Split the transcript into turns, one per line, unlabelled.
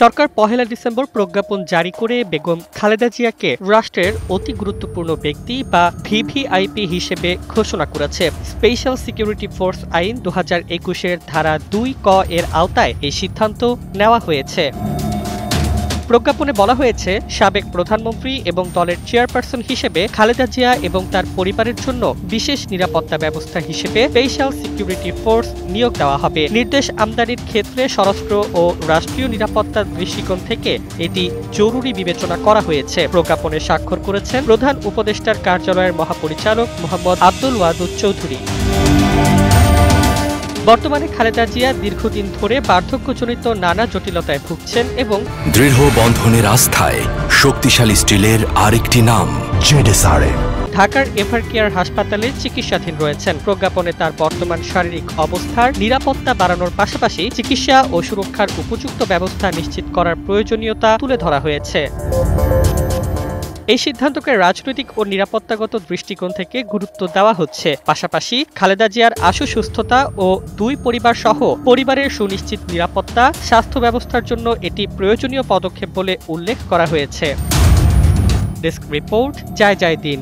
সরকার পহেলা December প্রজ্ঞাপন জারি করে বেগম খালেদা জিয়াকে রাষ্ট্রের অতি গুরুত্বপূর্ণ ব্যক্তি বা ভিভিআইপি হিসেবে ঘোষণা করেছে। স্পেশাল সিকিউরিটি ফোর্স আইন 2021-এর ধারা 2 ক এর আওতায় এই সিদ্ধান্ত নেওয়া হয়েছে। প্রজ্ঞাপনে বলা হয়েছে, সাবেক প্রধানমন্ত্রী এবং দলের চেয়ারপারসন হিসেবে খালেদা জিয়া এবং তার পরিবারের জন্য বিশেষ নিরাপত্তা ব্যবস্থা হিসেবে স্পেশাল সিকিউরিটি ফোর্স নিয়োগ দেওয়া হবে। নির্দেশ আমদানির ক্ষেত্রে স্বরাষ্ট্র ও রাষ্ট্রীয় নিরাপত্তার দৃষ্টিকোণ থেকে এটি জরুরি বিবেচনা করা হয়েছে। প্রজ্ঞাপনে স্বাক্ষর করেছেন প্রধান উপদেষ্টার কার্যালয়ের মহাপরিচালক মোহাম্মদ আব্দুল ওয়াদুদ চৌধুরী। বর্তমানে খালেদা জিয়া দীর্ঘদিন ধরে বার্ধক্যজনিত নানা জটিলতায় ভুগছেন এবং
দৃঢ় বন্ধনের আস্থায় শক্তিশালী স্টিলের আরেকটি নাম জেডএসআরএম।
ঢাকার এভারকেয়ার হাসপাতালে চিকিৎসাধীন রয়েছেন। প্রজ্ঞাপনে তার বর্তমান শারীরিক অবস্থার নিরাপত্তা বাড়ানোর পাশাপাশি চিকিৎসা ও সুরক্ষার উপযুক্ত ব্যবস্থা নিশ্চিত করার প্রয়োজনীয়তা তুলে ধরা হয়েছে। এই সিদ্ধান্তকে রাজনৈতিক ও নিরাপত্তাগত দৃষ্টিকোণ থেকে গুরুত্ব দেওয়া হচ্ছে। পাশাপাশি খালেদা জিয়ার আশু সুস্থতা ও দুই পরিবার সহ পরিবারের সুনিশ্চিত নিরাপত্তা, স্বাস্থ্য ব্যবস্থার জন্য এটি প্রয়োজনীয় পদক্ষেপ বলে উল্লেখ করা হয়েছে। ডেস্ক রিপোর্ট, জয় জয় দিন।